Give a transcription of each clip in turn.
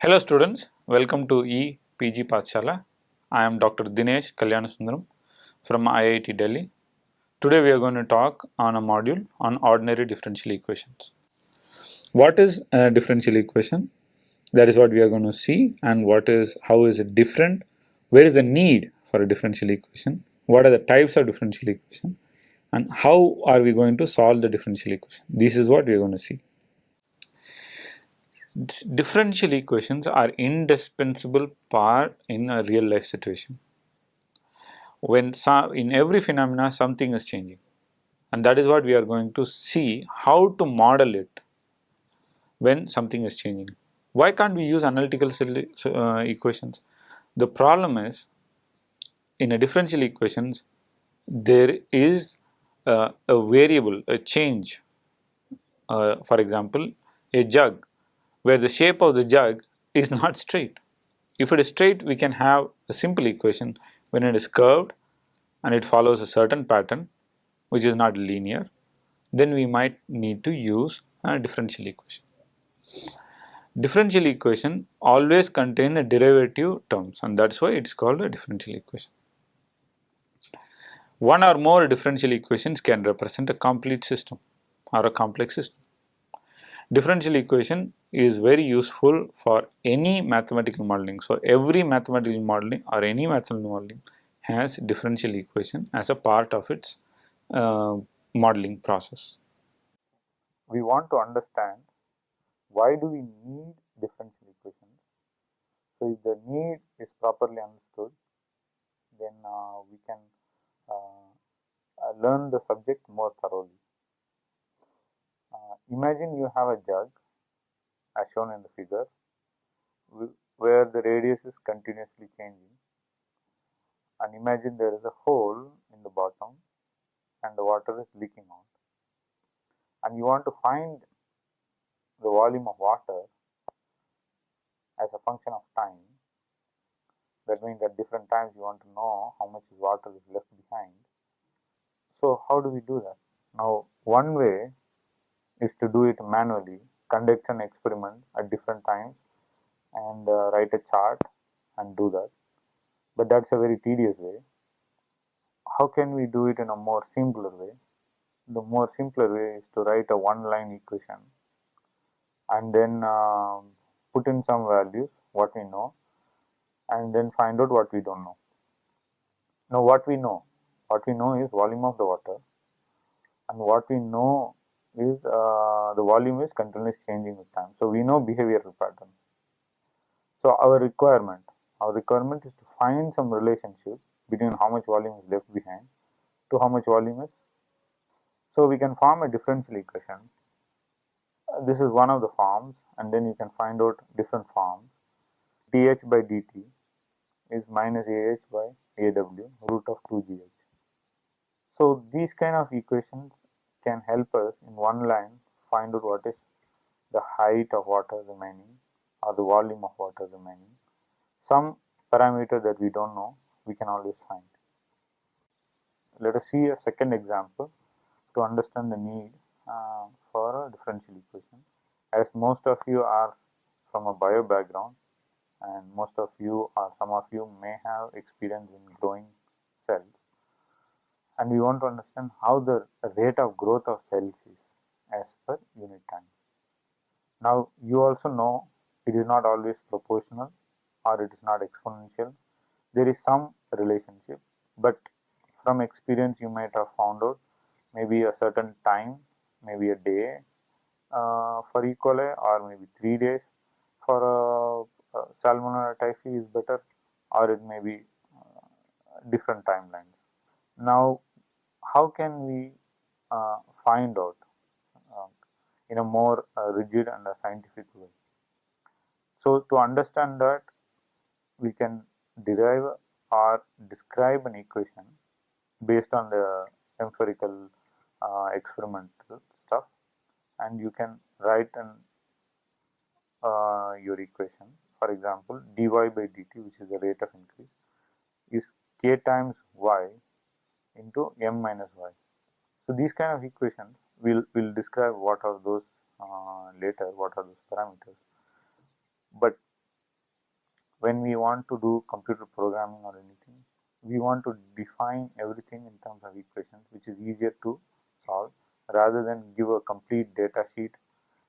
Hello students, welcome to EPG Pathshala. I am Dr. Dinesh Kalyansundaram from IIT Delhi. Today we are going to talk on a module on ordinary differential equations. What is a differential equation? That is what we are going to see, and how is it different? Where is the need for a differential equation? What are the types of differential equation? And how are we going to solve the differential equation? This is what we are going to see. Differential equations are indispensable part in a real life situation. When in every phenomena something is changing, and that is what we are going to see how to model it when something is changing. Why can't we use analytical equations? The problem is, in a differential equations there is a variable, a change. For example, a jug where the shape of the jug is not straight. If it is straight, we can have a simple equation. When it is curved and it follows a certain pattern which is not linear, then we might need to use a differential equation. Differential equation always contain a derivative terms, and that's why it's called a differential equation. One or more differential equations can represent a complete system or a complex system. Differential equation is very useful for any mathematical modeling. So every mathematical modeling or any mathematical modeling has differential equation as a part of its modeling process. We want to understand why do we need differential equations. So if the need is properly understood, then we can learn the subject more thoroughly. Imagine you have a jug as shown in the figure where the radius is continuously changing, and imagine there is a hole in the bottom and the water is leaking out, and you want to find the volume of water as a function of time. That means at different times you want to know how much water is left behind. So how do we do that? Now one way is to do it manually, conduct an experiment at different times and write a chart and do that. But that's a very tedious way. How can we do it in a more simpler way? The more simpler way is to write a one-line equation and then put in some values, what we know, and then find out what we don't know. Now what we know is volume of the water, and what we know is the volume is continuously changing with time. So we know behavioral pattern. So our requirement is to find some relationship between how much volume is left behind to how much volume is. So we can form a differential equation. This is one of the forms, and then you can find out different forms. dH by dt is minus AH by AW root of 2GH. So these kind of equations can help us in one line find out what is the height of water remaining or the volume of water remaining. Some parameter that we don't know, we can always find. Let us see a second example to understand the need for a differential equation. As most of you are from a bio background, and most of you or some of you may have experience in growing cells, and we want to understand how the rate of growth of cells is as per unit time. Now you also know it is not always proportional or it is not exponential. There is some relationship, but from experience you might have found out maybe a certain time, maybe a day for E. coli, or maybe 3 days for Salmonella typhi is better, or it may be different timelines. Now how can we find out in a more rigid and a scientific way? So to understand that, we can derive or describe an equation based on the empirical experimental stuff, and you can write your equation. For example, dy by dt, which is the rate of increase, is k times y into m minus y. So these kind of equations will describe what are those later, what are those parameters. But when we want to do computer programming or anything, we want to define everything in terms of equations, which is easier to solve rather than give a complete data sheet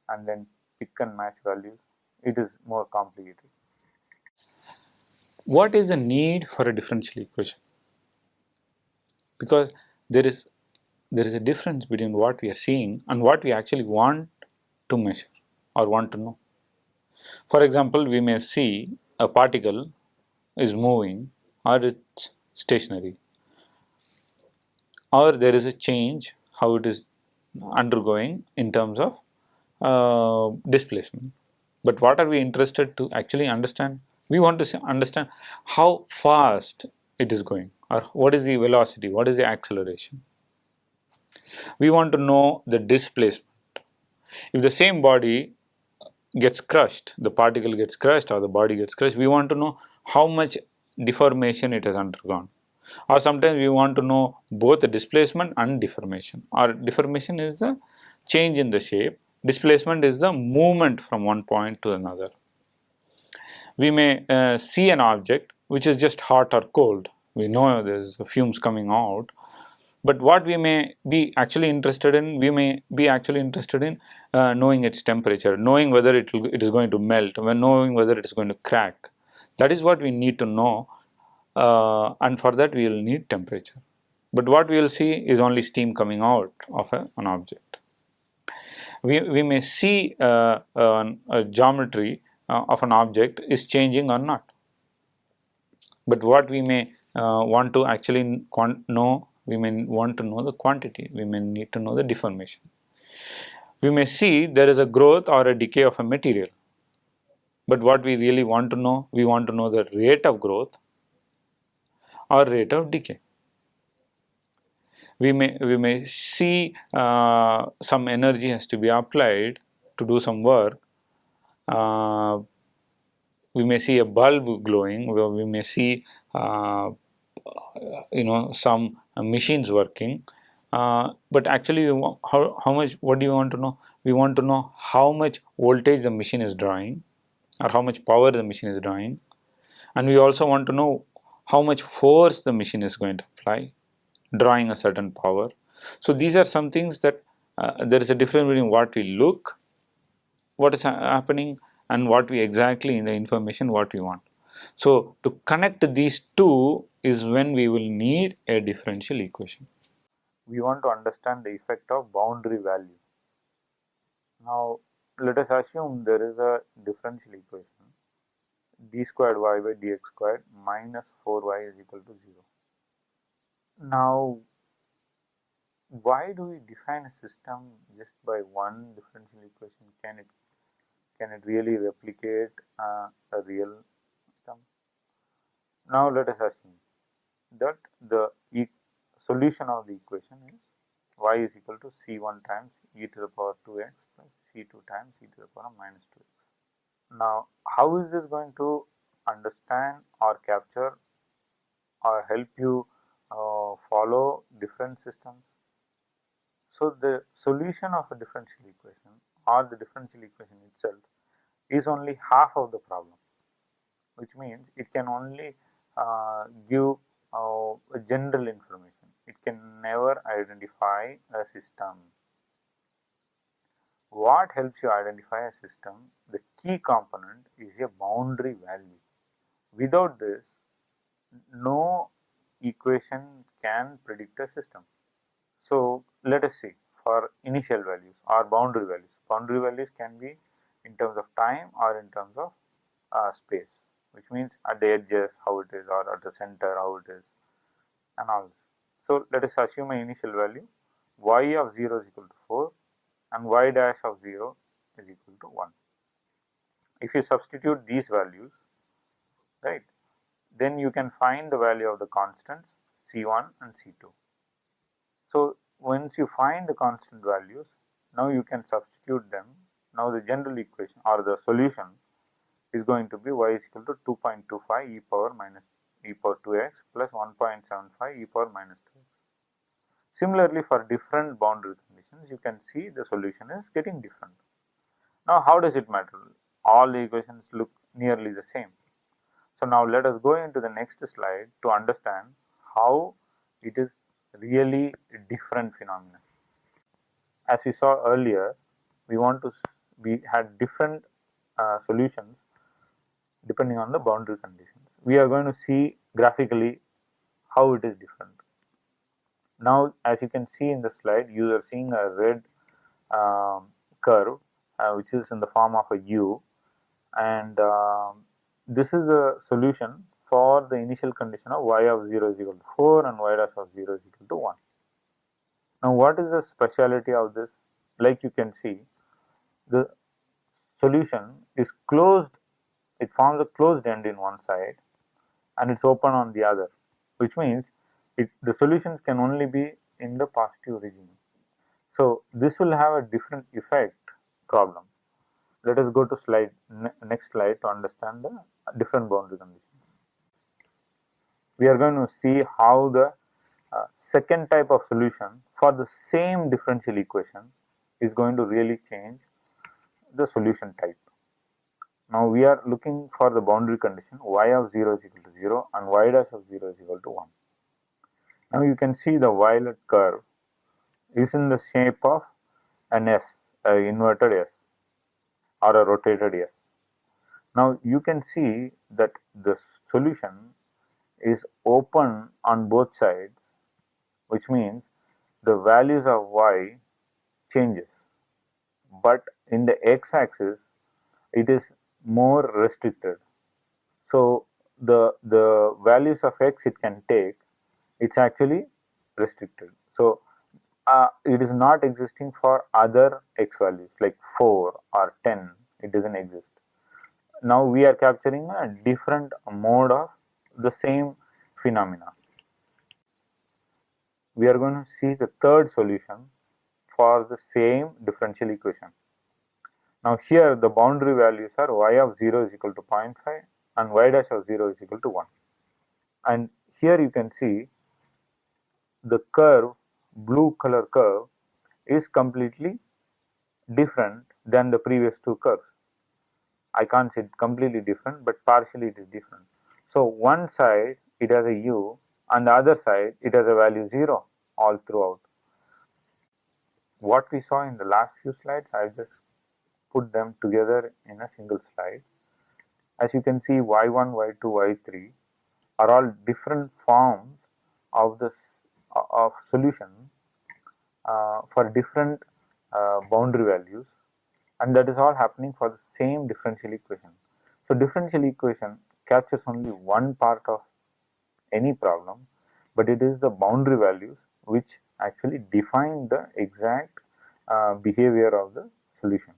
and then pick and match values. It is more complicated. What is the need for a differential equation? Because there is a difference between what we are seeing and what we actually want to measure or want to know. For example, we may see a particle is moving or it's stationary, or there is a change how it is undergoing in terms of displacement. But what are we interested to actually understand? We want to understand how fast it is going, or what is the velocity, what is the acceleration. We want to know the displacement. If the same body gets crushed, the particle gets crushed or the body gets crushed, we want to know how much deformation it has undergone. Or sometimes we want to know both the displacement and deformation. Or deformation is the change in the shape, displacement is the movement from one point to another. We may see an object which is just hot or cold. We know there's fumes coming out. But what we may be actually interested in, we may be actually interested in knowing its temperature, knowing whether it is going to melt, knowing whether it is going to crack. That is what we need to know, and for that we will need temperature. But what we will see is only steam coming out of an object. We may see a geometry of an object is changing or not. But what we may want to actually know, we may want to know the quantity, we may need to know the deformation. We may see there is a growth or a decay of a material. But what we really want to know, we want to know the rate of growth or rate of decay. We may see some energy has to be applied to do some work. We may see a bulb glowing, we may see some machines working, but actually how much, what do you want to know? We want to know how much voltage the machine is drawing or how much power the machine is drawing, and we also want to know how much force the machine is going to apply drawing a certain power. So these are some things that there is a difference between what we look, what is happening, and what we exactly in the information what we want. So to connect these two is when we will need a differential equation. We want to understand the effect of boundary value. Now let us assume there is a differential equation, d squared y by dx squared minus 4y is equal to 0. Now why do we define a system just by one differential equation? Can it really replicate a real system? Now let us assume that the solution of the equation is y is equal to c1 times e to the power 2x plus c2 times e to the power minus 2x. Now how is this going to understand or capture or help you follow different systems? So the solution of a differential equation or the differential equation itself is only half of the problem, which means it can only give general information. It can never identify a system. What helps you identify a system? The key component is a boundary value. Without this, no equation can predict a system. So let us see for initial values or boundary values. Boundary values can be in terms of time or in terms of space, which means at the edges how it is or at the center how it is and all this. So let us assume an initial value y of 0 is equal to 4 and y dash of 0 is equal to 1. If you substitute these values, right, then you can find the value of the constants c1 and c2. So once you find the constant values, now you can substitute them. Now the general equation or the solution is going to be y is equal to 2.25 e power 2x plus 1.75 e power minus 2x. Similarly, for different boundary conditions, you can see the solution is getting different. Now how does it matter? All the equations look nearly the same. So now let us go into the next slide to understand how it is really a different phenomenon. As we saw earlier, we had different solutions depending on the boundary conditions. We are going to see graphically how it is different. Now, as you can see in the slide, you are seeing a red curve which is in the form of a U, and this is a solution for the initial condition of y of 0 is equal to 4 and y dash of 0 is equal to 1. Now, what is the speciality of this? Like you can see, the solution is closed, it forms a closed end in one side and it's open on the other, which means the solutions can only be in the positive regime. So this will have a different effect problem. Let us go to next slide to understand the different boundary conditions. We are going to see how the second type of solution for the same differential equation is going to really change the solution type. Now we are looking for the boundary condition y of 0 is equal to 0 and y dash of 0 is equal to 1. Now you can see the violet curve is in the shape of an S, an inverted S or a rotated S. Now you can see that the solution is open on both sides, which means the values of y changes, but in the x-axis it is more restricted. So the values of x it can take, it's actually restricted. So it is not existing for other x values like 4 or 10, it doesn't exist. Now we are capturing a different mode of the same phenomena. We are going to see the third solution for the same differential equation. Now here the boundary values are y of 0 is equal to 0.5 and y dash of 0 is equal to 1. And here you can see the curve, blue color curve, is completely different than the previous two curves. I can't say completely different, but partially it is different. So one side it has a u and the other side it has a value 0 all throughout. What we saw in the last few slides, I just put them together in a single slide. As you can see, y1, y2, y3 are all different forms of this of solution for different boundary values, and that is all happening for the same differential equation. So differential equation captures only one part of any problem, but it is the boundary values which actually define the exact behavior of the solution.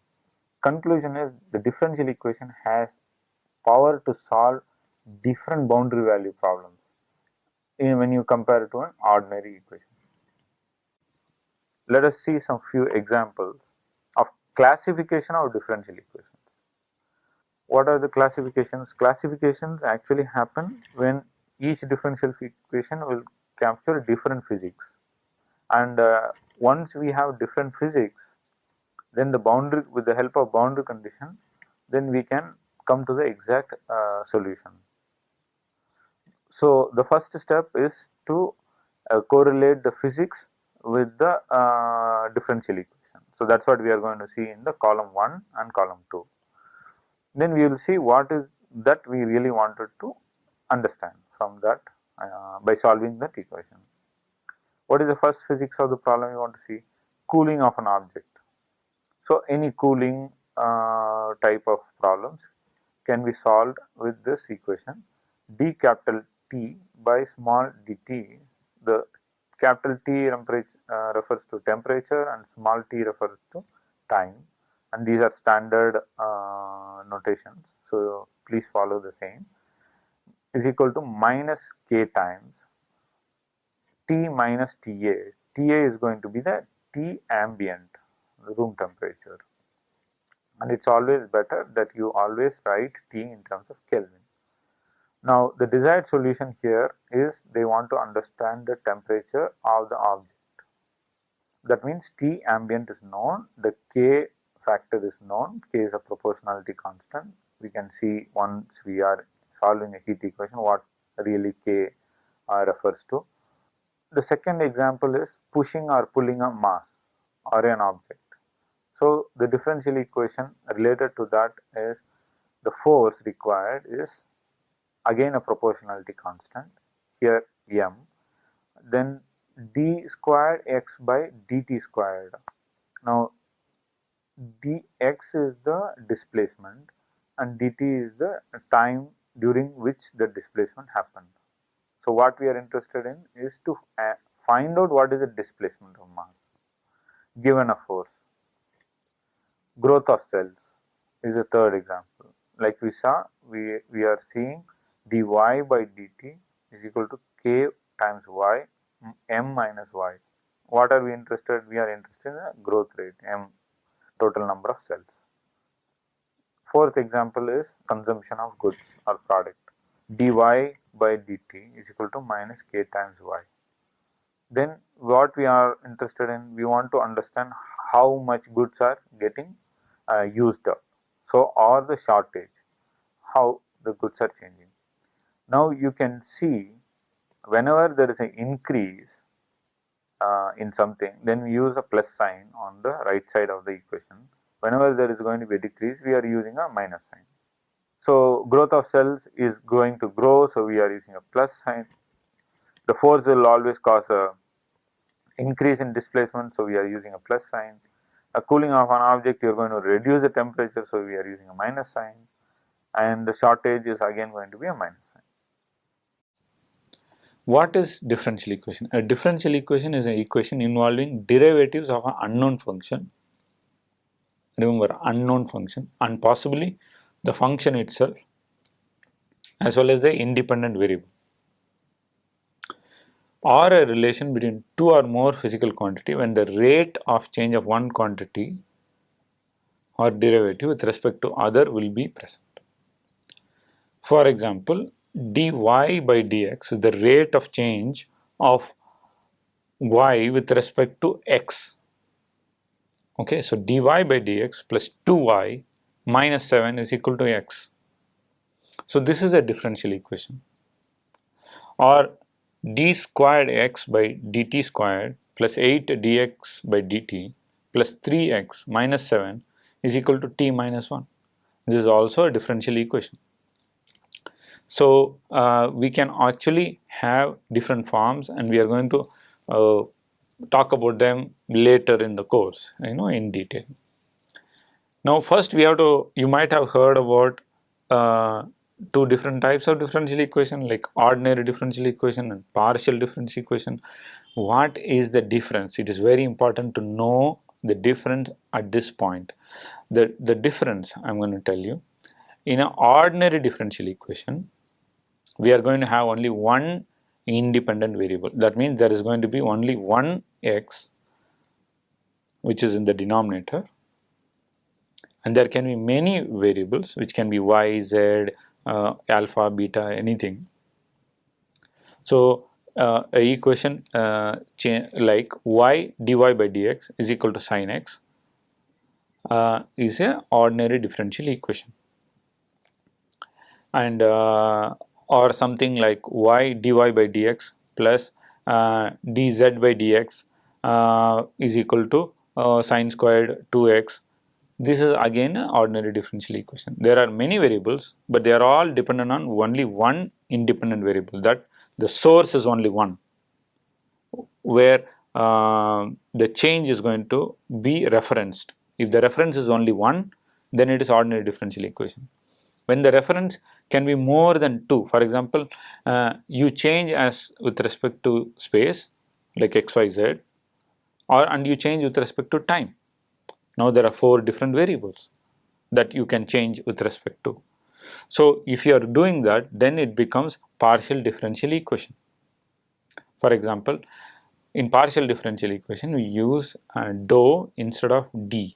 Conclusion is the differential equation has power to solve different boundary value problems when you compare it to an ordinary equation. Let us see some few examples of classification of differential equations. What are the classifications? Classifications actually happen when each differential equation will capture different physics, and once we have different physics, then the boundary, with the help of boundary condition, then we can come to the exact solution. So the first step is to correlate the physics with the differential equation. So that's what we are going to see in the column 1 and column 2. Then we will see what is that we really wanted to understand from that by solving that equation. What is the first physics of the problem we want to see? Cooling of an object. So any cooling type of problems can be solved with this equation. D capital T by small dt. The capital T refers to temperature and small t refers to time, and these are standard notations, so please follow the same, is equal to minus k times T minus TA. TA is going to be the T ambient, the room temperature, and it's always better that you always write T in terms of Kelvin. Now the desired solution here is they want to understand the temperature of the object. That means T ambient is known, the K factor is known, K is a proportionality constant. We can see once we are solving a heat equation, what really K refers to. The second example is pushing or pulling a mass or an object. So the differential equation related to that is the force required is again a proportionality constant, here m, then d squared x by dt squared. Now dx is the displacement and dt is the time during which the displacement happened. So what we are interested in is to find out what is the displacement of mass given a force. Growth of cells is a third example. Like we saw, we are seeing dy by dt is equal to k times y m minus y. What are we interested? We are interested in the growth rate, m, total number of cells. Fourth example is consumption of goods or product. Dy by dt is equal to minus k times y. Then what we are interested in, we want to understand how much goods are getting used up. So, or the shortage, how the goods are changing. Now you can see whenever there is an increase in something, then we use a plus sign on the right side of the equation. Whenever there is going to be a decrease, we are using a minus sign. So growth of cells is going to grow, so we are using a plus sign. The force will always cause a increase in displacement, so we are using a plus sign. A cooling of an object, you are going to reduce the temperature, so we are using a minus sign. And the shortage is again going to be a minus sign. What is differential equation? A differential equation is an equation involving derivatives of an unknown function. Remember, unknown function, and possibly the function itself as well as the independent variable, or a relation between two or more physical quantity when the rate of change of one quantity or derivative with respect to other will be present. For example, dy by dx is the rate of change of y with respect to x. Okay, so dy by dx plus 2y minus 7 is equal to x. So this is a differential equation. Or d squared x by dt squared plus 8 dx by dt plus 3x minus 7 is equal to t minus 1. This is also a differential equation. So we can actually have different forms, and we are going to talk about them later in the course, in detail. Now first we have to, you might have heard about two different types of differential equation, like ordinary differential equation and partial differential equation. What is the difference? It is very important to know the difference at this point. The difference I am going to tell you. In an ordinary differential equation, we are going to have only one independent variable. That means there is going to be only one x which is in the denominator, and there can be many variables which can be y, z, alpha, beta, anything. So a equation like y dy by dx is equal to sin x is an ordinary differential equation, and or something like y dy by dx plus dz by dx is equal to sin squared 2x. This is again an ordinary differential equation. There are many variables, but they are all dependent on only one independent variable, that the source is only one, where the change is going to be referenced. If the reference is only one, then it is ordinary differential equation. When the reference can be more than two, for example, you change as with respect to space, like x, y, z, and you change with respect to time. Now there are four different variables that you can change with respect to. So if you are doing that, then it becomes partial differential equation. For example, in partial differential equation, we use dou instead of d.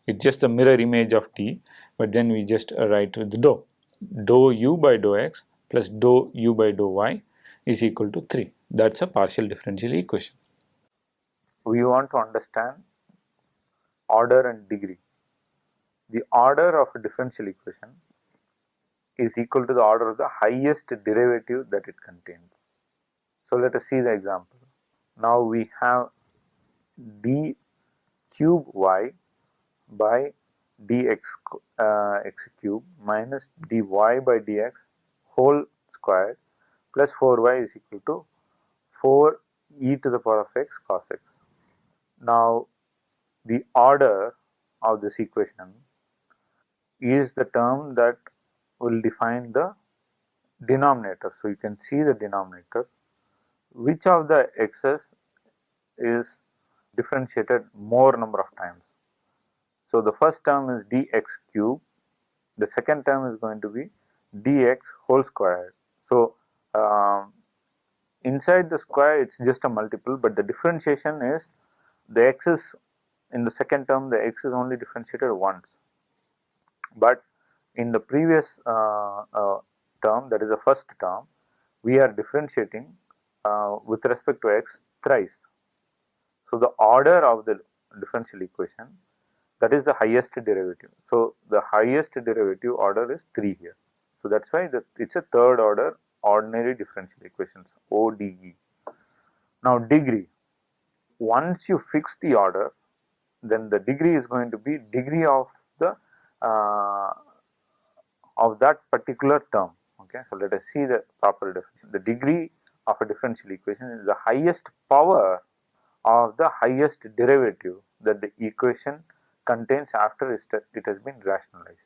It's just the mirror image of d, but then we just write with dou. Dou u by dou x plus dou u by dou y is equal to 3. That's a partial differential equation. We want to understand order and degree. The order of a differential equation is equal to the order of the highest derivative that it contains. So let us see the example. Now we have d cube y by dx x cube minus dy by dx whole squared plus 4y is equal to 4 e to the power of x cos x. Now the order of this equation is the term that will define the denominator. So you can see the denominator. Which of the x's is differentiated more number of times? So the first term is dx cube. The second term is going to be dx whole squared. So inside the square it's just a multiple, but the differentiation is the x is in the second term, the x is only differentiated once. But in the previous term, that is the first term, we are differentiating with respect to x thrice. So the order of the differential equation, that is the highest derivative. So the highest derivative order is 3 here. So that's why it's a third order ordinary differential equations, ODE. Now degree, once you fix the order, then the degree is going to be degree of the of that particular term. Okay, so let us see the proper definition. The degree of a differential equation is the highest power of the highest derivative that the equation contains after it has been rationalized.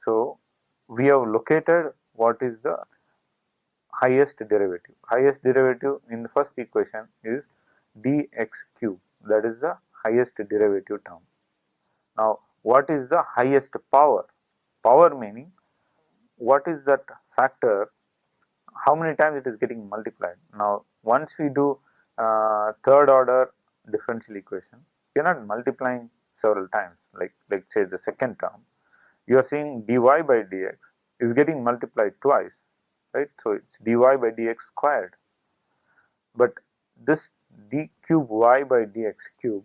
So we have located what is the highest derivative. Highest derivative in the first equation is dx cube, that is the highest derivative term. Now what is the highest power? Power meaning what is that factor, how many times it is getting multiplied. Now once we do third order differential equation, we are not multiplying several times, like say the second term, you are seeing dy by dx is getting multiplied twice, right? So it's dy by dx squared, but this d cube y by dx cube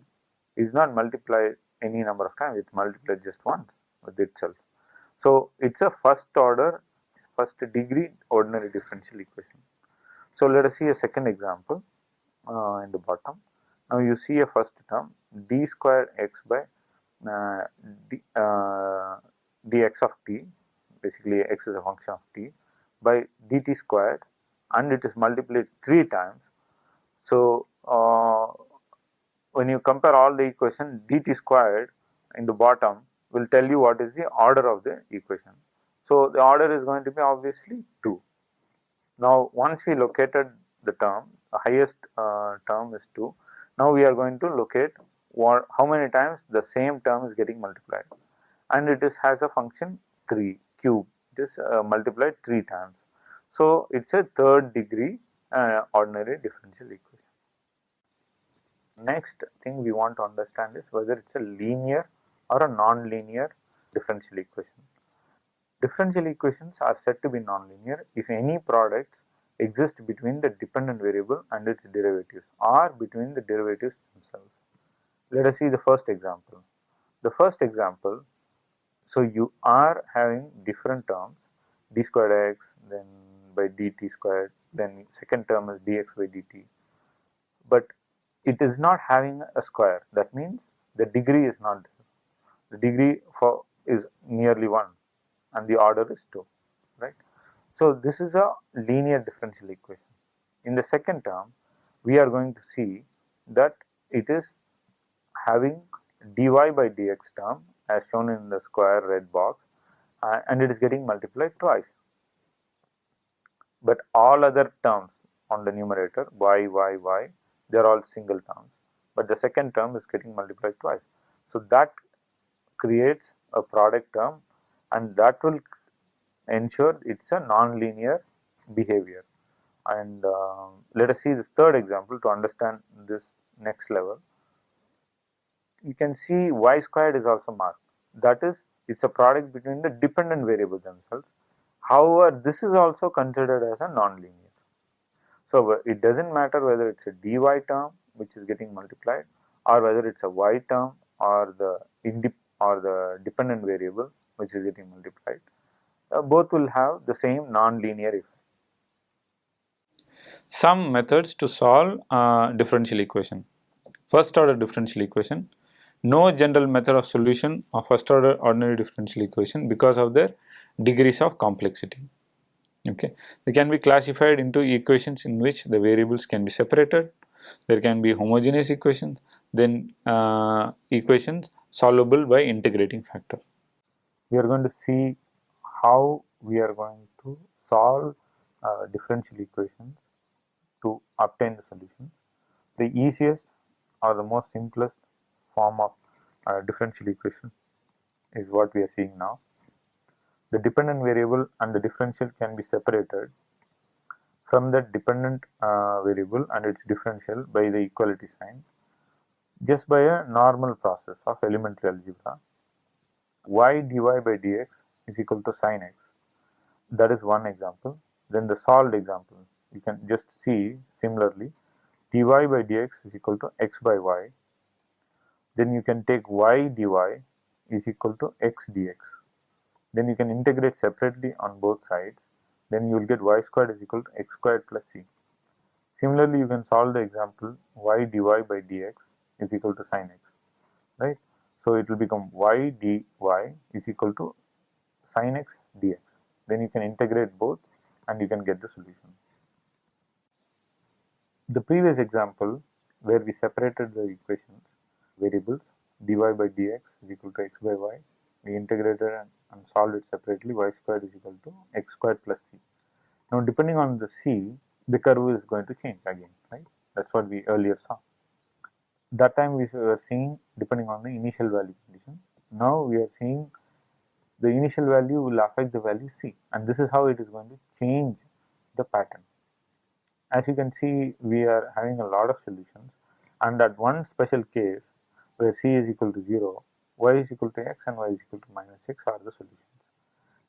is not multiplied any number of times, it's multiplied just once with itself. So it's a first order, first degree ordinary differential equation. So let us see a second example in the bottom. Now you see a first term d squared x by dx of t, basically x is a function of t, by dt squared, and it is multiplied 3 times. So when you compare all the equation, dt squared in the bottom will tell you what is the order of the equation. So the order is going to be obviously 2. Now once we located the term, the highest term is 2. Now we are going to locate how many times the same term is getting multiplied, and it has a function 3 cube. It is multiplied 3 times. So it's a third degree ordinary differential equation. Next thing we want to understand is whether it's a linear or a non-linear differential equation. Differential equations are said to be non-linear if any products exist between the dependent variable and its derivatives or between the derivatives themselves. Let us see the first example. The first example, so you are having different terms, d squared x, then by dt squared, then second term is dx by dt, but it is not having a square. That means the degree is not there. The degree is nearly 1 and the order is 2, right? So this is a linear differential equation. In the second term, we are going to see that it is having dy by dx term as shown in the square red box, and it is getting multiplied twice. But all other terms on the numerator, y, they are all single terms, but the second term is getting multiplied twice. So that creates a product term, and that will ensure it's a non-linear behavior. And let us see the third example to understand this next level. You can see y squared is also marked. That is, it's a product between the dependent variables themselves. However, this is also considered as a non-linear. So it doesn't matter whether it's a dy term which is getting multiplied, or whether it's a y term or the dependent variable which is getting multiplied. both will have the same non-linear effect. Some methods to solve differential equation. First order differential equation. No general method of solution of first order ordinary differential equation because of their degrees of complexity. Okay, they can be classified into equations in which the variables can be separated. There can be homogeneous equations, then equations solvable by integrating factor. We are going to see how we are going to solve differential equations to obtain the solution. The easiest or the most simplest form of differential equation is what we are seeing now. The dependent variable and the differential can be separated from the dependent variable and its differential by the equality sign just by a normal process of elementary algebra. Y dy by dx is equal to sin x. That is one example. Then the solved example, you can just see similarly dy by dx is equal to x by y. Then you can take y dy is equal to x dx. Then you can integrate separately on both sides. Then you will get y squared is equal to x squared plus c. Similarly, you can solve the example y dy by dx is equal to sin x, right? So it will become y dy is equal to sin x dx. Then you can integrate both and you can get the solution. The previous example where we separated the equations, variables dy by dx is equal to x by y, we integrated and solved it separately, y squared is equal to x squared plus c. Now depending on the c, the curve is going to change again, right? That's what we earlier saw. That time we were seeing depending on the initial value condition. Now we are seeing the initial value will affect the value c, and this is how it is going to change the pattern. As you can see, we are having a lot of solutions, and at one special case where c is equal to 0, y is equal to x and y is equal to minus x are the solutions.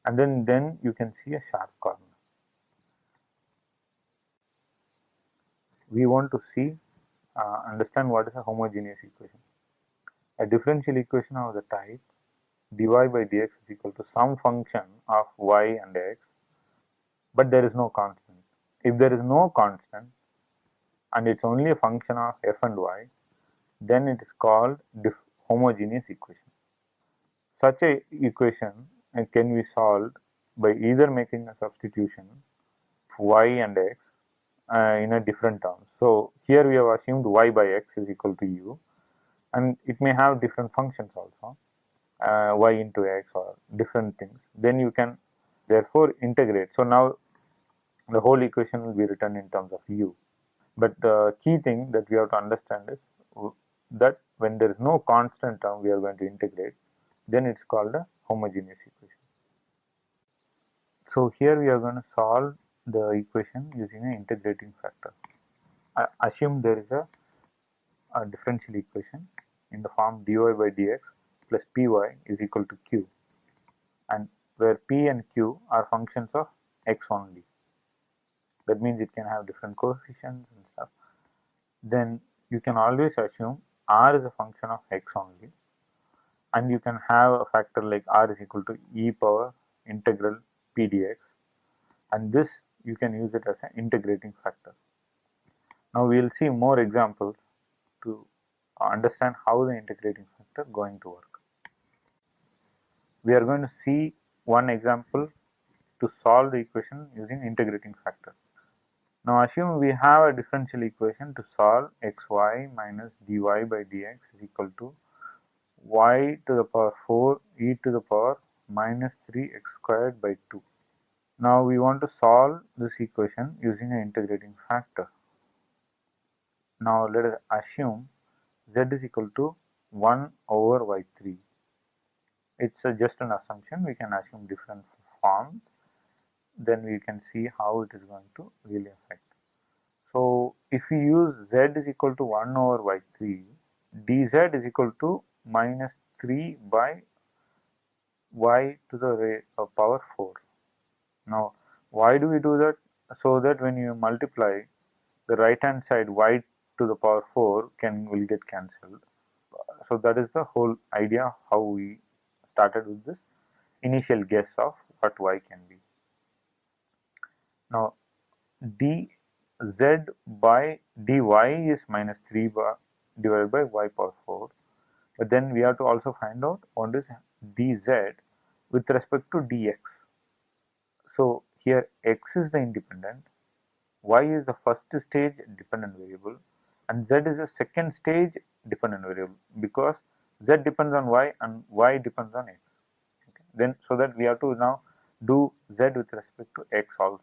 And then you can see a sharp corner. We want to see, understand what is a homogeneous equation. A differential equation of the type dy by dx is equal to some function of y and x, but there is no constant. If there is no constant and it's only a function of f and y, then it is called homogeneous equation. Such a equation can be solved by either making a substitution y and x in a different terms. So here we have assumed y by x is equal to u, and it may have different functions also, y into x or different things. Then you can therefore integrate. So now the whole equation will be written in terms of u. But the key thing that we have to understand is that when there is no constant term we are going to integrate, then it's called a homogeneous equation. So here we are going to solve the equation using an integrating factor. Assume there is a differential equation in the form dy by dx plus py is equal to q, and where p and q are functions of x only. That means it can have different coefficients and stuff. Then you can always assume r is a function of x only, and you can have a factor like r is equal to e power integral p dx, and this you can use it as an integrating factor. Now we will see more examples to understand how the integrating factor going to work. We are going to see one example to solve the equation using integrating factor. Now assume we have a differential equation to solve xy minus dy by dx is equal to y to the power 4 e to the power minus 3x squared by 2. Now we want to solve this equation using an integrating factor. Now let us assume z is equal to 1 over y3. It's just an assumption. We can assume different forms. Then we can see how it is going to really affect. So if we use z is equal to 1 over y3, dz is equal to minus 3 by y to the power 4. Now why do we do that? So that when you multiply the right hand side, y to the power 4 will get cancelled. So that is the whole idea how we started with this initial guess of what y can be. Now dz by dy is minus 3 divided by y power 4, but then we have to also find out what is dz with respect to dx. So here x is the independent, y is the first stage dependent variable, and z is the second stage dependent variable, because z depends on y and y depends on x. Okay. Then so that we have to now do z with respect to x also.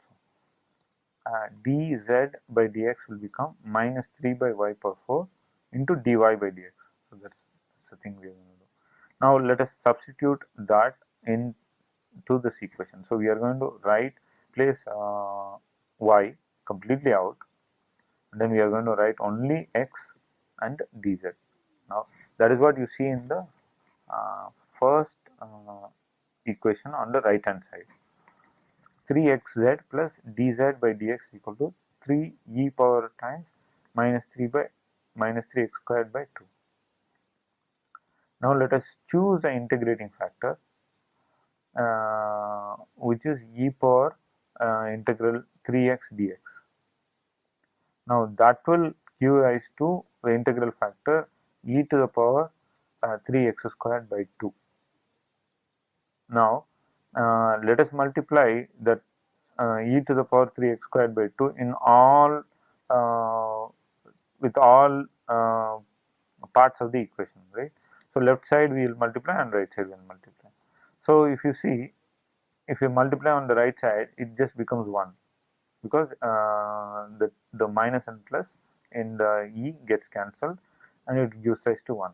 Dz by dx will become minus 3 by y power 4 into dy by dx. So that's the thing we are going to do. Now let us substitute that into this equation. So we are going to place y completely out, and then we are going to write only x and dz. Now that is what you see in the first equation on the right hand side. 3xz plus dz by dx equal to 3 e power times minus 3 x squared by 2. Now let us choose the integrating factor, which is e power integral 3x dx. Now that will give rise to the integral factor e to the power 3x squared by 2. Now let us multiply that e to the power 3x squared by 2 in all with all parts of the equation, right? So left side we will multiply and right side we will multiply. So if you see, if you multiply on the right side, it just becomes 1, because the minus and plus in the e gets cancelled and it gives rise to 1.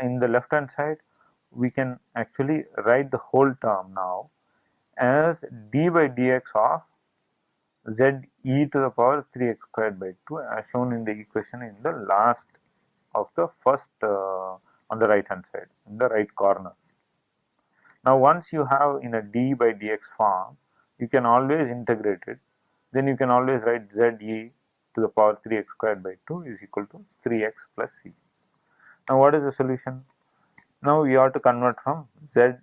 In the left hand side, we can actually write the whole term now as d by dx of z e to the power 3x squared by 2, as shown in the equation in the last of the first on the right hand side in the right corner. Now once you have in a d by dx form, you can always integrate it. Then you can always write z e to the power 3x squared by 2 is equal to 3x plus c. Now what is the solution? Now you have to convert from z,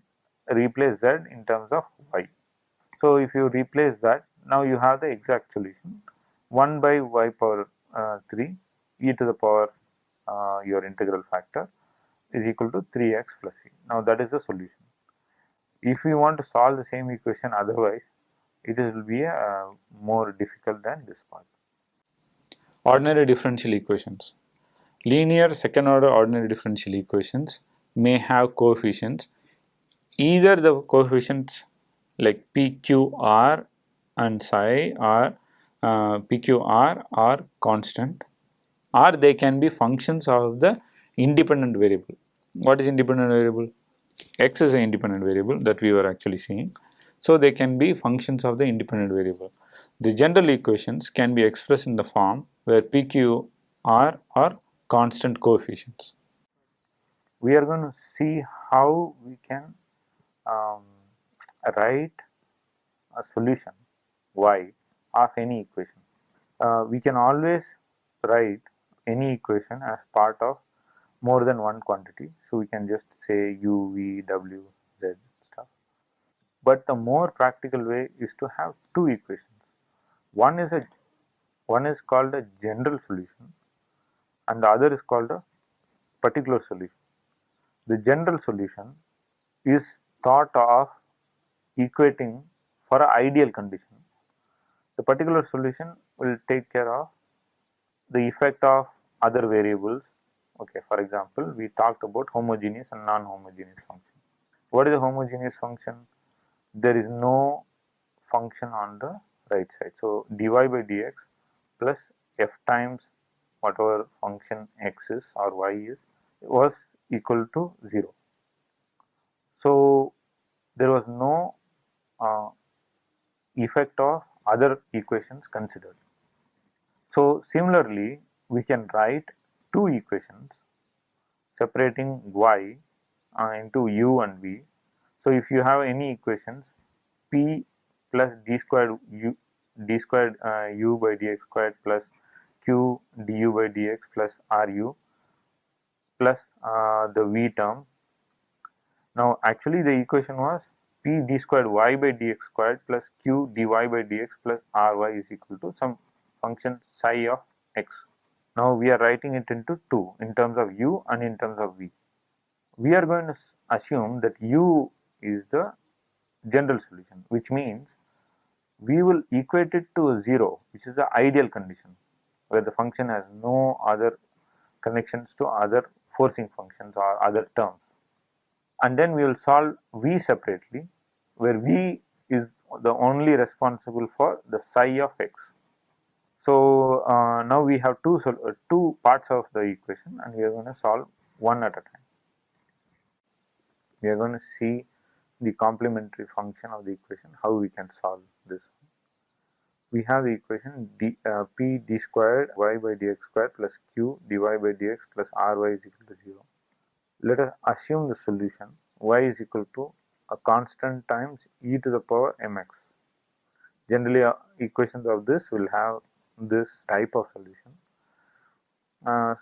replace z in terms of y. So if you replace that, now you have the exact solution. 1 by y power 3 e to the power your integral factor is equal to 3x plus c. Now that is the solution. If we want to solve the same equation otherwise, it will be more difficult than this part. Ordinary differential equations. Linear second order ordinary differential equations may have coefficients. Either the coefficients like PQR and psi are PQR are constant, or they can be functions of the independent variable. What is independent variable? X is an independent variable that we were actually seeing. So they can be functions of the independent variable. The general equations can be expressed in the form where PQR are constant coefficients. We are going to see how we can write a solution y of any equation. We can always write any equation as part of more than one quantity. So we can just say u, v, w, z stuff. But the more practical way is to have two equations. One is called a general solution and the other is called a particular solution. The general solution is thought of equating for an ideal condition. The particular solution will take care of the effect of other variables. Okay, for example, we talked about homogeneous and non-homogeneous function. What is a homogeneous function? There is no function on the right side. So dy by dx plus f times whatever function x is or y is was equal to 0. So there was no effect of other equations considered. So similarly, we can write two equations separating y into u and v. So if you have any equations p plus d squared u by dx squared plus q du by dx plus ru plus the v term. Now actually the equation was p p d squared y by dx squared plus q dy by dx plus ry is equal to some function psi of x. Now we are writing it into 2 in terms of u and in terms of v. We are going to assume that u is the general solution, which means we will equate it to 0, which is the ideal condition, where the function has no other connections to other forcing functions or other terms. And then we will solve v separately, where v is the only responsible for the psi of x. So now we have two parts of the equation, and we are going to solve one at a time. We are going to see the complementary function of the equation, how we can solve this. We have the equation p d squared y by dx squared plus q dy by dx plus ry is equal to 0. Let us assume the solution y is equal to a constant times e to the power mx. Generally, equations of this will have this type of solution.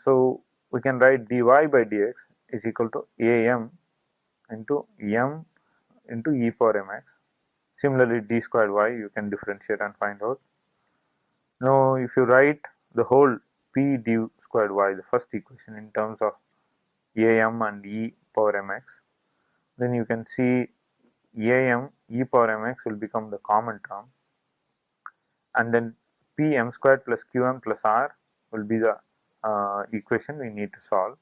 So we can write dy by dx is equal to am into m into e power mx. Similarly, d squared y you can differentiate and find out. Now, if you write the whole p d squared y, the first equation, in terms of am and e power mx, then you can see am e power mx will become the common term, and then pm squared plus qm plus r will be the equation we need to solve.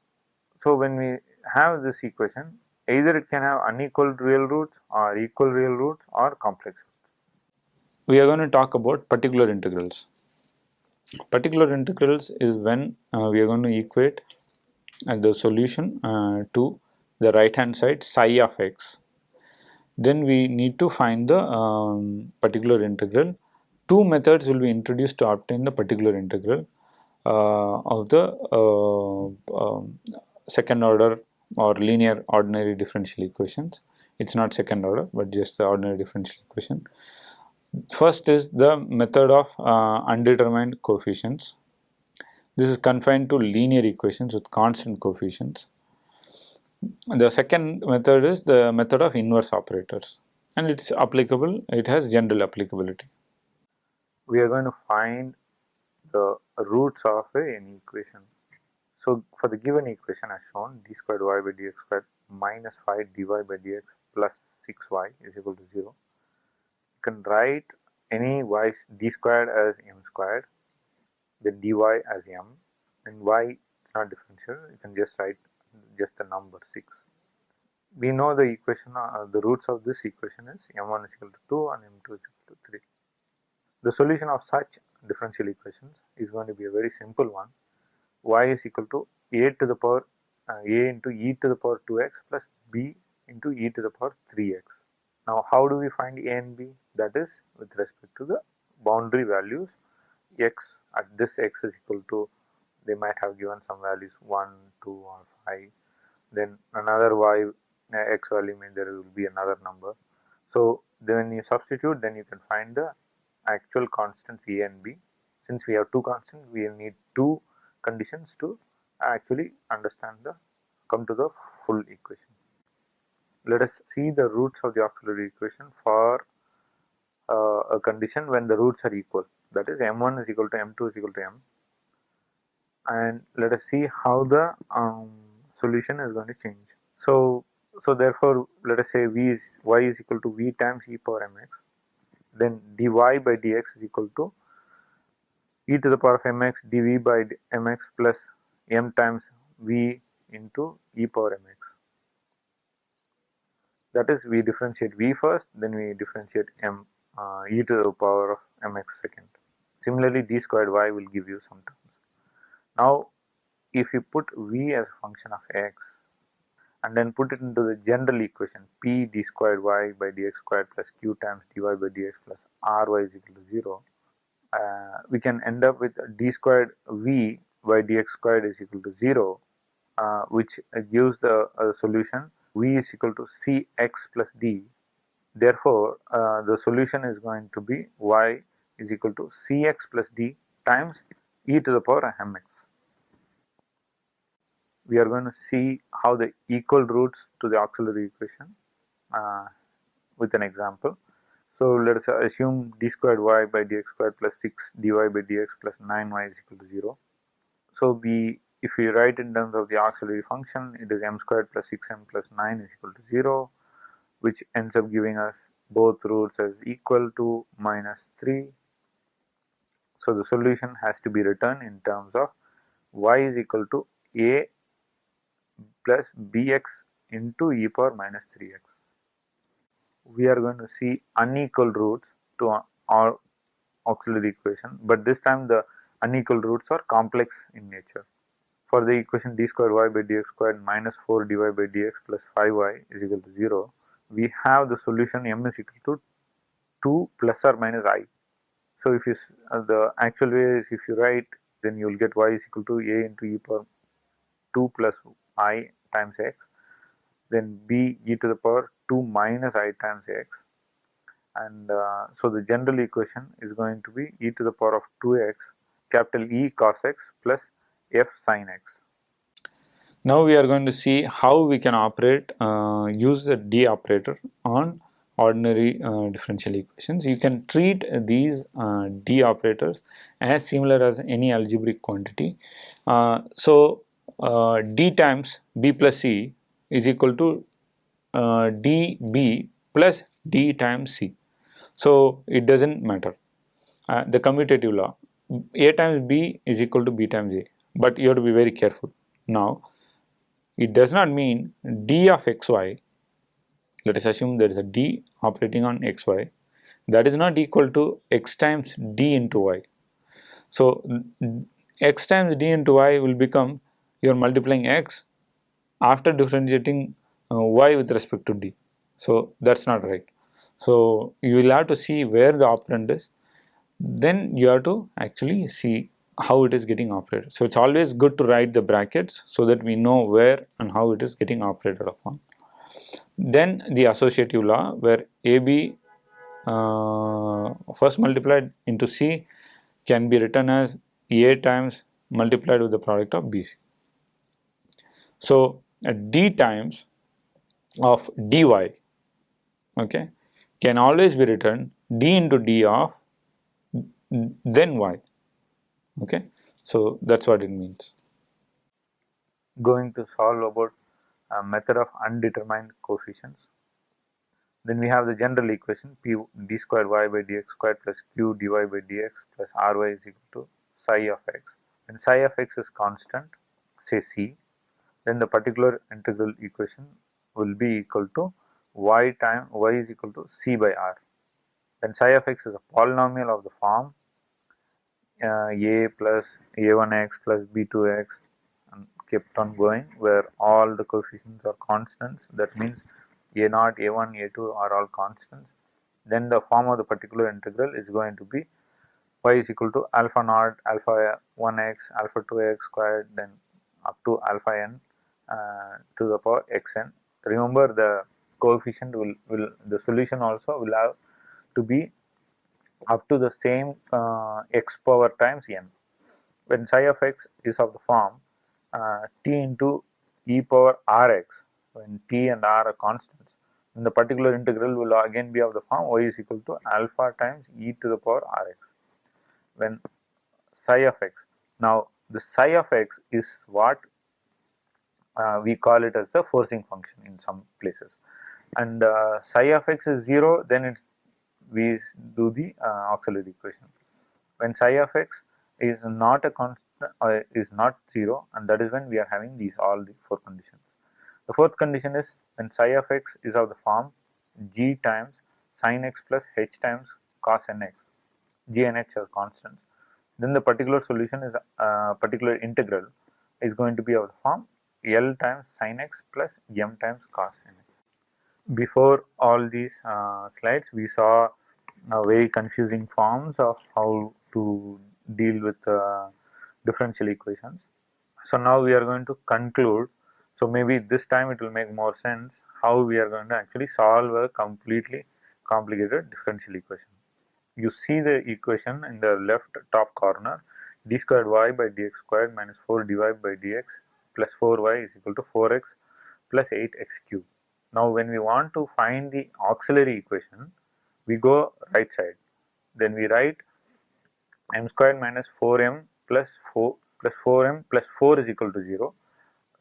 So when we have this equation, either it can have unequal real roots or equal real roots or complex roots. We are going to talk about particular integrals. Particular integrals is when we are going to equate the solution to the right hand side psi of x. Then we need to find the particular integral. Two methods will be introduced to obtain the particular integral of the second order or linear ordinary differential equations. It's not second order, but just the ordinary differential equation. First is the method of undetermined coefficients. This is confined to linear equations with constant coefficients. The second method is the method of inverse operators, and it's applicable, it has general applicability. We are going to find the roots of any equation. So for the given equation as shown, d squared y by dx squared minus 5 dy by dx plus 6y is equal to 0. You can write any y d squared as m squared, then dy as m, and y it's not differential, you can just write just the number 6. We know the equation, the roots of this equation is m1 is equal to 2 and m2 is equal to 3. The solution of such differential equations is going to be a very simple one. Y is equal to a to the power a into e to the power 2x plus b into e to the power 3x. Now how do we find a and b? That is with respect to the boundary values x. At this x is equal to, they might have given some values 1, 2 or 5. Then another y x value means there will be another number. So then when you substitute, then you can find the actual constants a and b. Since we have two constants, we will need two conditions to actually come to the full equation. Let us see the roots of the auxiliary equation for a condition when the roots are equal. That is, m1 is equal to m2 is equal to m. And let us see how the solution is going to change. So therefore, let us say y is equal to v times e power mx. Then dy by dx is equal to e to the power of mx dv by mx plus m times v into e power mx. That is, we differentiate v first, then we differentiate e to the power of mx second. Similarly, d squared y will give you some terms. Now, if you put v as a function of x and then put it into the general equation p d squared y by dx squared plus q times dy by dx plus ry is equal to 0, we can end up with d squared v by dx squared is equal to 0, which gives the solution v is equal to cx plus d. Therefore, the solution is going to be y is equal to cx plus d times e to the power of mx. We are going to see how the equal roots to the auxiliary equation with an example. So let us assume d squared y by dx squared plus 6 dy by dx plus 9y is equal to 0. So if we write in terms of the auxiliary function, it is m squared plus 6m plus 9 is equal to 0, which ends up giving us both roots as equal to minus 3. So the solution has to be written in terms of y is equal to a plus bx into e power minus 3x. We are going to see unequal roots to our auxiliary equation, but this time the unequal roots are complex in nature. For the equation d squared y by dx squared minus 4 dy by dx plus 5y is equal to 0, we have the solution m is equal to 2 plus or minus I. So if you the actual way is if you write, then you will get y is equal to a into e power 2 plus I times x, then b e to the power 2 minus I times x, and so the general equation is going to be e to the power of 2x capital E cos x plus f sin x. Now we are going to see how we can operate, use the D operator on ordinary differential equations. You can treat these D operators as similar as any algebraic quantity. D times B plus C is equal to dB plus D times C. So it doesn't matter. The commutative law, A times B is equal to B times A, but you have to be very careful. Now it does not mean d of xy, let us assume there is a d operating on xy, that is not equal to x times d into y. So x times d into y will become, you are multiplying x after differentiating y with respect to d. So that's not right. So you will have to see where the operand is, then you have to actually see how it is getting operated. So it's always good to write the brackets so that we know where and how it is getting operated upon. Then the associative law, where AB first multiplied into C can be written as A times multiplied with the product of BC. So D times of dy, okay, can always be written d into d of then y. Okay, so that's what it means. Going to solve about a method of undetermined coefficients. Then we have the general equation p d squared y by dx squared plus q dy by dx plus ry is equal to psi of x. When psi of x is constant, say c, then the particular integral equation will be equal to y times y is equal to c by r. When psi of x is a polynomial of the form a plus a1x plus b2x and kept on going, where all the coefficients are constants, that means a0, a1, a2 are all constants, then the form of the particular integral is going to be y is equal to alpha naught alpha 1x alpha 2x squared, then up to alpha n to the power xn. Remember, the coefficient will the solution also will have to be up to the same x power times n. When psi of x is of the form t into e power rx, when t and r are constants, then the particular integral will again be of the form y is equal to alpha times e to the power rx. When psi of x, now the psi of x is what we call it as the forcing function in some places, and psi of x is 0, then it's we do the auxiliary equation. When psi of x is not a constant, is not 0, and that is when we are having these all the four conditions. The fourth condition is when psi of x is of the form g times sin x plus h times cos nx, g and h are constants, then the particular solution is particular integral is going to be of the form L times sin x plus m times cos nx. Before all these slides, we saw very confusing forms of how to deal with differential equations. So now we are going to conclude. So maybe this time it will make more sense how we are going to actually solve a completely complicated differential equation. You see the equation in the left top corner, d squared y by dx squared minus 4 dy by dx plus 4y is equal to 4x plus 8x cubed. Now when we want to find the auxiliary equation, we go right side. Then we write m squared minus 4m plus 4m plus 4 is equal to 0.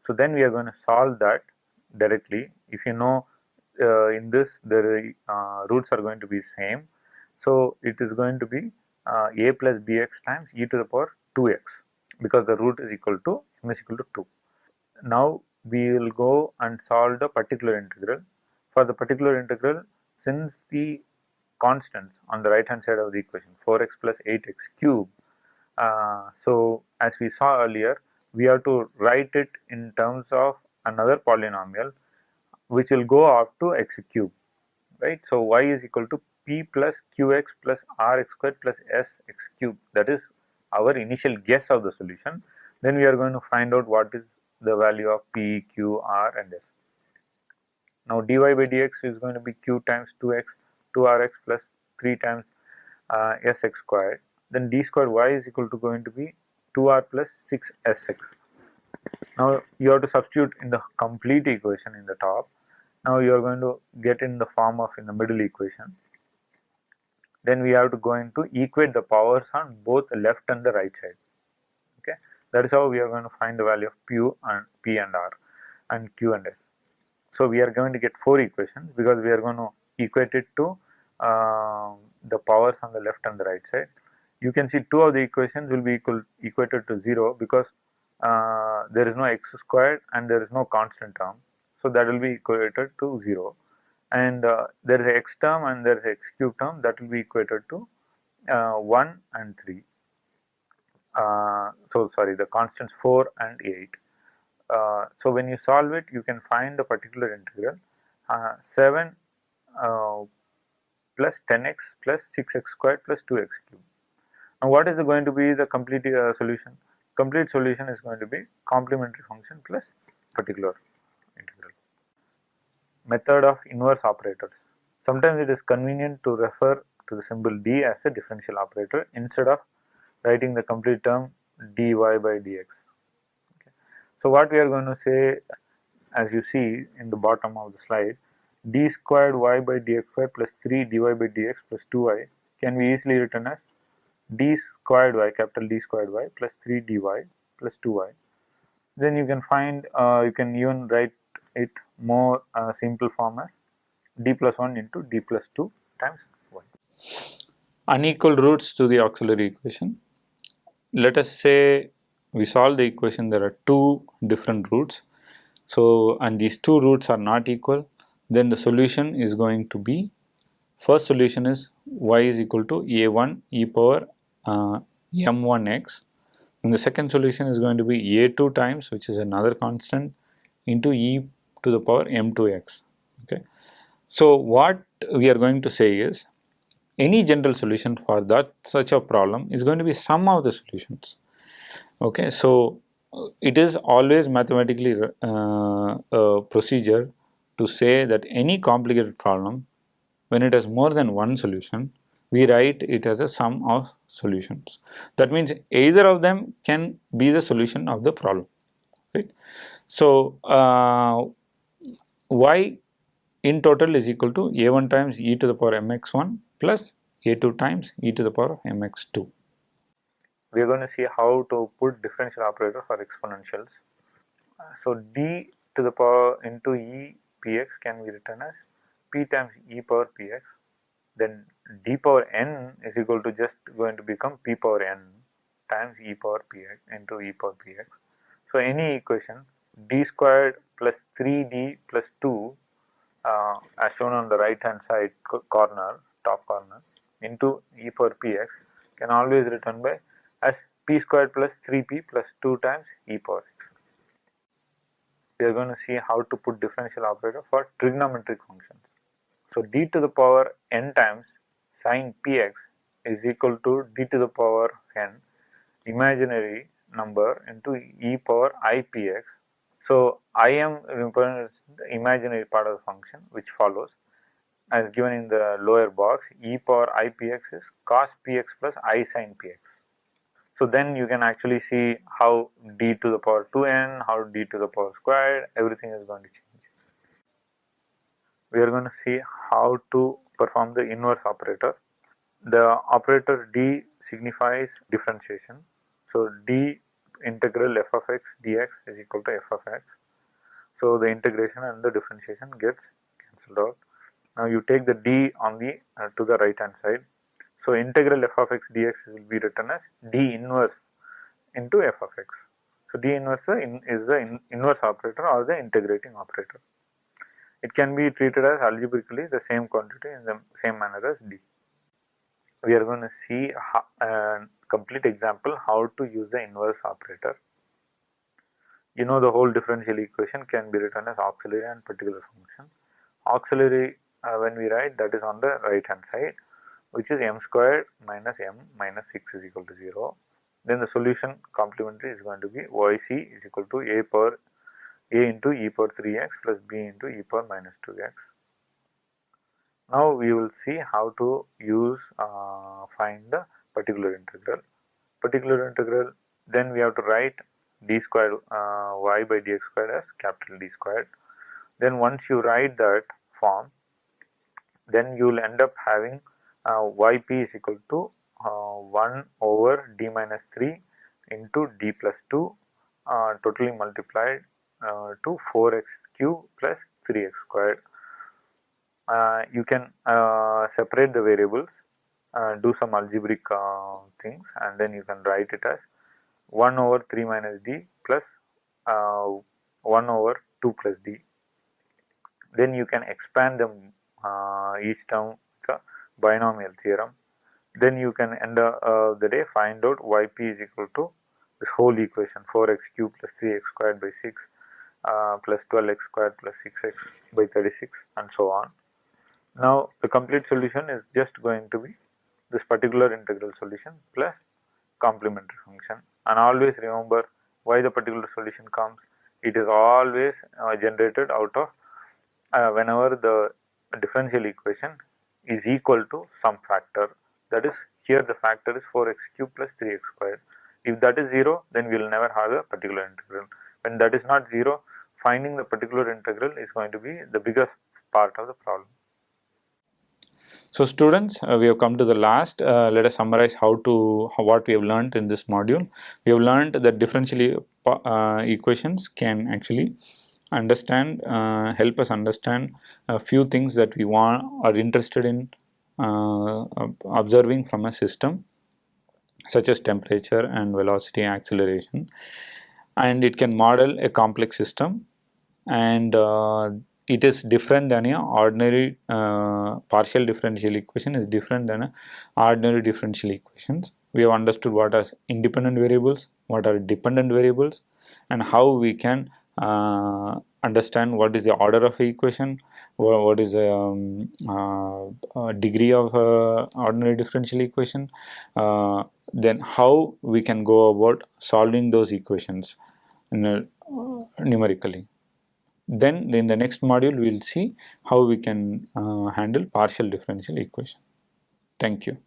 So then we are going to solve that directly. If you know in this the roots are going to be same, so it is going to be a plus bx times e to the power 2x, because the root is equal to m is equal to 2. Now we will go and solve the particular integral. For the particular integral, since the constants on the right hand side of the equation 4x plus 8x cube, so as we saw earlier, we have to write it in terms of another polynomial which will go up to x cube, right? So y is equal to p plus qx plus rx squared plus sx cube. That is our initial guess of the solution. Then we are going to find out what is the value of p, q, r and s. Now dy by dx is going to be q times 2x 2rx plus 3 times sx squared. Then d squared y is equal to going to be 2r plus 6sx. Now you have to substitute in the complete equation in the top. Now you are going to get in the form of in the middle equation. Then we have to go into equate the powers on both the left and the right side. Okay, that is how we are going to find the value of p and r and q and s. So we are going to get 4 equations because we are going to equate it to the powers on the left and the right side. You can see 2 of the equations will be equated to 0 because there is no x squared and there is no constant term. So that will be equated to 0. And there is x term and there is x cube term, that will be equated to 1 and 3. So sorry, the constants 4 and 8. So when you solve it, you can find the particular integral 7 plus 10x plus 6x squared plus 2x cube. Now what is going to be the complete solution? Complete solution is going to be complementary function plus particular integral. Method of inverse operators. Sometimes it is convenient to refer to the symbol d as a differential operator instead of writing the complete term dy by dx. Okay. So what we are going to say, as you see in the bottom of the slide, d squared y by dx squared plus 3 dy by dx plus 2y can be easily written as d squared y, capital D squared y plus 3 dy plus 2y. Then you can find, you can even write it more simple form as d plus 1 into d plus 2 times y. Unequal roots to the auxiliary equation. Let us say we solve the equation, there are 2 different roots. So, and these 2 roots are not equal, then the solution is going to be, first solution is y is equal to a1 e power m1x, and the second solution is going to be a2 times, which is another constant, into e to the power m2x. Okay. So what we are going to say is, any general solution for that such a problem is going to be sum of the solutions. Okay, so it is always mathematically a procedure to say that any complicated problem, when it has more than one solution, we write it as a sum of solutions. That means either of them can be the solution of the problem, right? So y in total is equal to a1 times e to the power mx1 plus a2 times e to the power of mx2. We are going to see how to put differential operator for exponentials. So d to the power into e px can be written as p times e power px. Then d power n is equal to just going to become p power n times e power px into e power px. So any equation d squared plus 3d plus 2 as shown on the right hand side corner, top corner, into e power px can always written by as p squared plus 3p plus 2 times e power x. We are going to see how to put differential operator for trigonometric functions. So d to the power n times sine px is equal to d to the power n imaginary number into e power I px. So I am represents the imaginary part of the function, which follows as given in the lower box. E power I px is cos px plus I sin px. So then you can actually see how d to the power 2n, how d to the power squared, everything is going to change. we are going to see how to perform the inverse operator. The operator d signifies differentiation. So d integral f of x dx is equal to f of x. So the integration and the differentiation gets cancelled out. Now you take the d on the to the right hand side. So integral f of x dx will be written as d inverse into f of x. So d inverse is the inverse operator or the integrating operator. It can be treated as algebraically the same quantity in the same manner as d. We are going to see a complete example how to use the inverse operator. You know the whole differential equation can be written as auxiliary and particular function. Auxiliary, when we write, that is on the right hand side, which is m squared minus m minus 6 is equal to 0. Then the solution complementary is going to be yc is equal to a into e power 3x plus b into e power minus 2x. Now we will see how to use find the particular integral. Particular integral, then we have to write d squared y by dx squared as capital D squared. Then once you write that form, then you will end up having yp is equal to 1 over d minus 3 into d plus 2 totally multiplied to 4x cube plus 3x squared. You can separate the variables, do some algebraic things, and then you can write it as 1 over 3 minus d plus 1 over 2 plus d. Then you can expand them each term with a binomial theorem. Then you can end the day find out yp is equal to this whole equation 4x cube plus 3x squared by 6 plus 12x squared plus 6x by 36 and so on. Now the complete solution is just going to be this particular integral solution plus complementary function. And always remember why the particular solution comes. It is always generated out of whenever the differential equation is equal to some factor. That is, here the factor is 4x cube plus 3x squared. If that is 0, then we will never have a particular integral. When that is not 0, finding the particular integral is going to be the biggest part of the problem. So students, we have come to the last. Let us summarize what we have learned in this module. We have learned that differential equations can actually help us understand a few things that we are interested in observing from a system, such as temperature and velocity, acceleration, and it can model a complex system, and it is different than an ordinary partial differential equation is different than a ordinary differential equations. We have understood what are independent variables, what are dependent variables, and how we can understand what is the order of the equation, what is the degree of ordinary differential equation, then how we can go about solving those equations numerically. Then in the next module we will see how we can handle partial differential equation. Thank you.